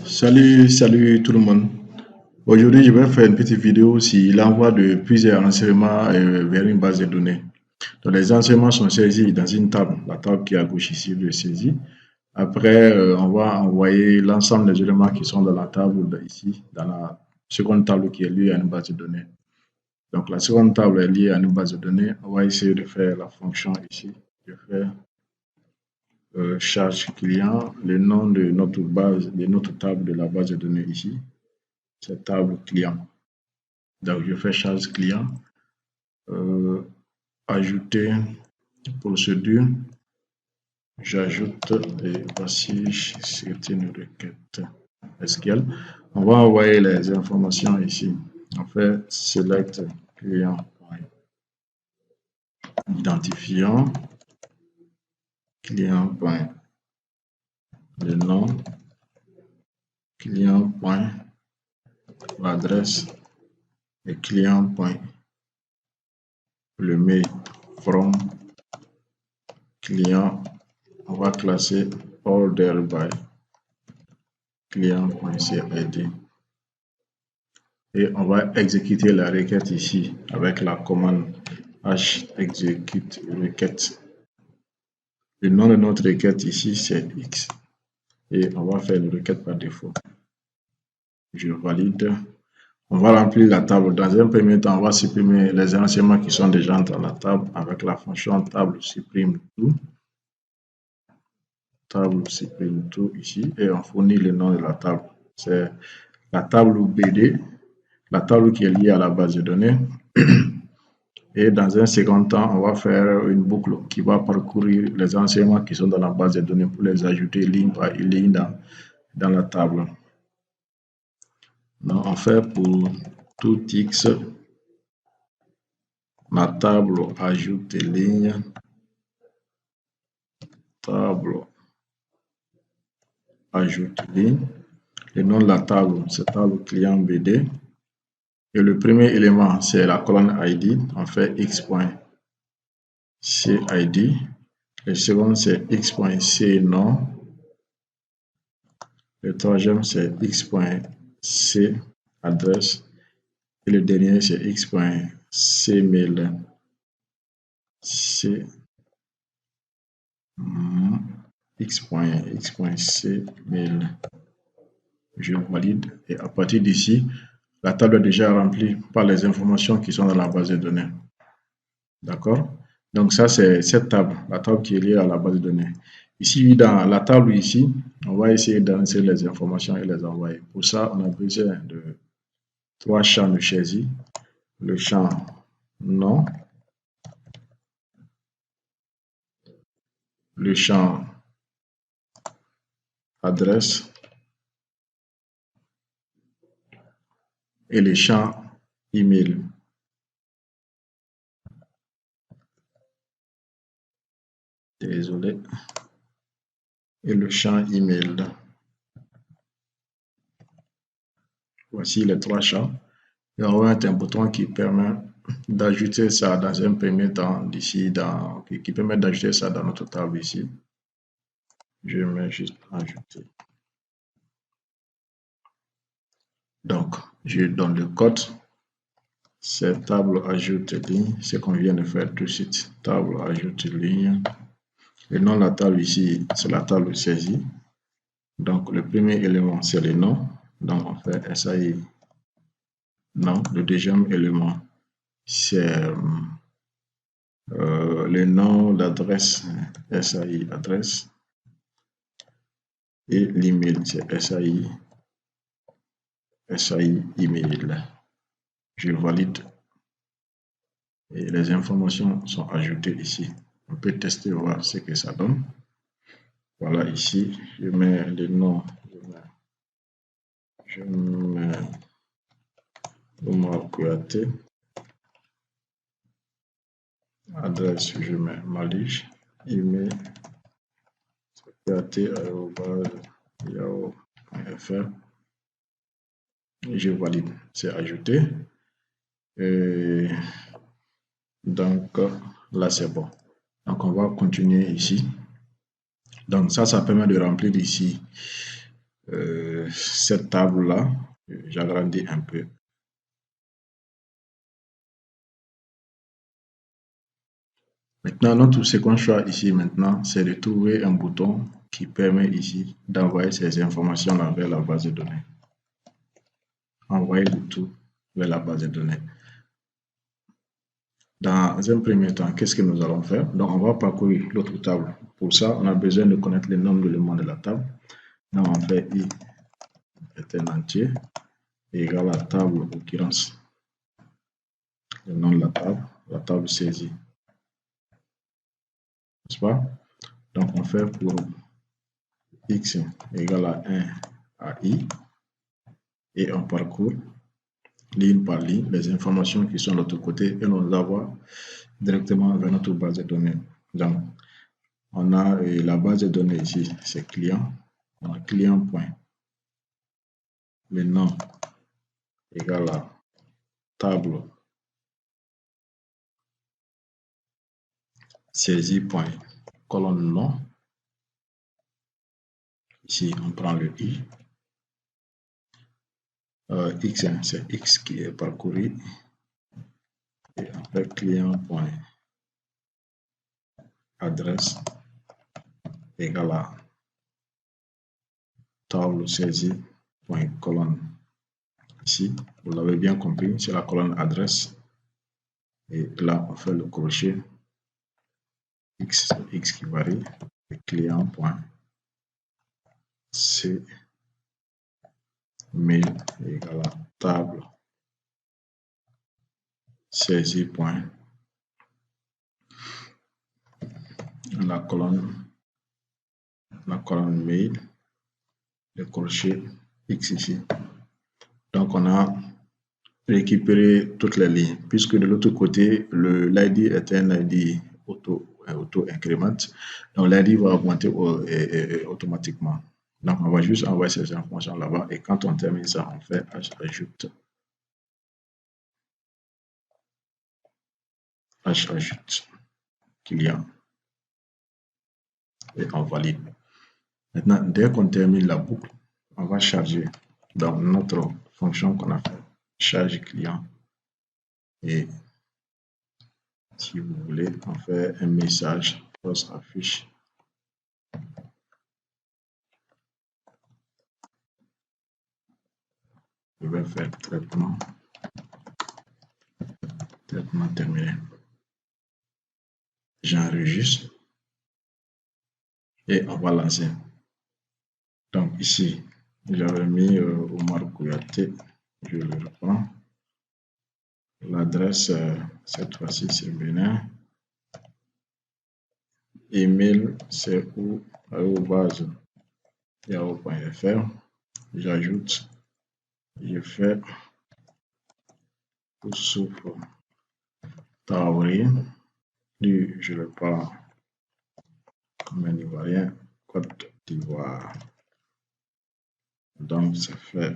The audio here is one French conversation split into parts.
Salut tout le monde. Aujourd'hui, je vais faire une petite vidéo sur l'envoi de plusieurs renseignements vers une base de données. Donc, les renseignements sont saisis dans une table, la table qui est à gauche ici, je saisis. Après, on va envoyer l'ensemble des éléments qui sont dans la table ici, dans la seconde table qui est liée à une base de données. Donc, la seconde table est liée à une base de données. On va essayer de faire la fonction ici. Je fais charge client, le nom de notre base, de notre table de la base de données ici, c'est table client. Donc je fais charge client, ajouter procédure, j'ajoute et voici c'est une requête SQL. On va envoyer les informations ici. On fait select client identifiant client le nom client l'adresse et client le mail from client. On va classer order by client.cid et on va exécuter la requête ici avec la commande h execute requête. Le nom de notre requête ici c'est x et on va faire une requête par défaut. Je valide. On va remplir la table. Dans un premier temps, on va supprimer les renseignements qui sont déjà dans la table avec la fonction table supprime tout. Table supprime tout ici et on fournit le nom de la table. C'est la table BD, la table qui est liée à la base de données. Et dans un second temps, on va faire une boucle qui va parcourir les renseignements qui sont dans la base de données pour les ajouter ligne par ligne dans la table. Donc, on fait pour tout X, ma table ajoute ligne, table ajoute ligne. Le nom de la table, c'est table client BD. Et le premier élément, c'est la colonne ID. On fait x.cid. Le second, c'est x.c nom. Le troisième, c'est x.c adresse. Et le dernier, c'est x.c mail. x.c mail. Je valide. Et à partir d'ici, la table est déjà remplie par les informations qui sont dans la base de données. D'accord? Donc ça, c'est cette table, la table qui est liée à la base de données. Ici, dans la table ici, on va essayer d'insérer les informations et les envoyer. Pour ça, on a besoin de 3 champs de saisie. Le champ nom, le champ adresse et le champ email. Désolé. Et le champ email. Voici les 3 champs. Il y aura un bouton qui permet d'ajouter ça dans un premier temps d'ici, qui permet d'ajouter ça dans notre table ici. Je mets juste ajouter. Donc, je donne le code. C'est table ajoute ligne, ce qu'on vient de faire tout de suite. Table ajoute ligne. Le nom de la table ici, c'est la table saisie. Donc, le premier élément, c'est le nom. Donc, on fait SAI nom. Le deuxième élément, c'est le nom d'adresse, SAI adresse. Et l'email, c'est SAI email. Je valide. Et les informations sont ajoutées ici. On peut tester, voir ce que ça donne. Voilà, ici, je mets le nom. Je mets Omar Kouyaté. Adresse, je mets Malige. Email, kouyaté@yahoo.fr. Je valide, c'est ajouté. Et donc là, c'est bon. Donc, on va continuer ici. Donc ça permet de remplir ici cette table-là. J'agrandis un peu. Maintenant, ce qu'on choisit ici maintenant, c'est de trouver un bouton qui permet ici d'envoyer ces informations-là vers la base de données. Envoyer le tout vers la base de données. Dans un premier temps, qu'est-ce que nous allons faire? Donc, on va parcourir l'autre table. Pour ça, on a besoin de connaître le nombre d'éléments de la table. Donc, on fait i est un entier égal à table occurrence. Le nom de la table saisie. N'est-ce pas? Donc, on fait pour x égale à 1 à i et on parcourt ligne par ligne les informations qui sont de l'autre côté et on les envoie directement vers notre base de données. Donc, on a la base de données ici, c'est client. On a client point. Le nom égal à table saisie point colonne nom. Ici, on prend le i. X, c'est X qui est parcouru. Et on fait client point adresse égale à table saisie point colonne. Ici, vous l'avez bien compris, c'est la colonne adresse. Et là, on fait le crochet X, X qui varie. Et client point C mail égale à table saisie point la colonne mail, le crochet X ici. Donc on a récupéré toutes les lignes puisque de l'autre côté l'ID est un ID auto-increment. Donc l'ID va augmenter automatiquement. Donc on va juste envoyer ces informations là-bas et quand on termine ça, on fait ajoute client et on valide. Maintenant, dès qu'on termine la boucle, on va charger dans notre fonction qu'on a fait charge client et si vous voulez, on fait un message post affiche. Je vais faire traitement terminé. J'enregistre et on va lancer. Donc ici, j'avais mis Omar Kouyaté, je le reprends. L'adresse, cette fois-ci, c'est Bénin. Email, c'est yahoo.fr. J'ajoute, je fais souffle Traoré. Lui, je le parle comme un Ivoirien, Côte d'Ivoire. Donc, ça fait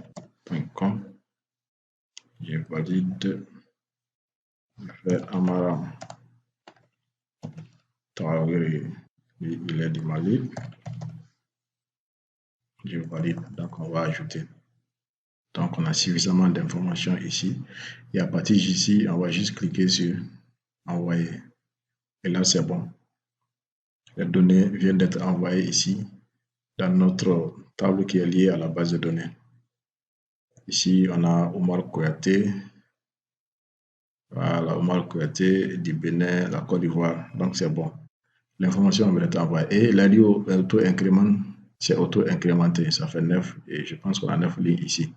gmail.com. Je valide. Je fais Amara Traoré. Il est du Mali. Je valide. Donc, on va ajouter. Donc, on a suffisamment d'informations ici. Et à partir d'ici, on va juste cliquer sur envoyer. Et là, c'est bon. Les données viennent d'être envoyées ici dans notre table qui est liée à la base de données. Ici, on a Omar Kouyaté. Voilà, Omar Kouyaté du Bénin, la Côte d'Ivoire. Donc, c'est bon. L'information va être envoyée. Et l'ID auto-incrément, c'est auto-incrémenté. Ça fait 9 et je pense qu'on a 9 lignes ici.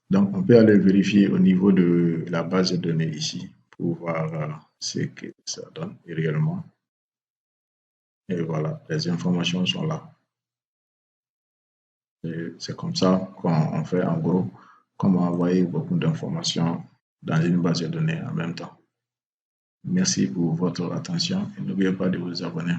Donc, on peut aller vérifier au niveau de la base de données ici pour voir ce que ça donne réellement. Et voilà, les informations sont là. C'est comme ça qu'on fait en gros, comment envoyer beaucoup d'informations dans une base de données en même temps. Merci pour votre attention et n'oubliez pas de vous abonner.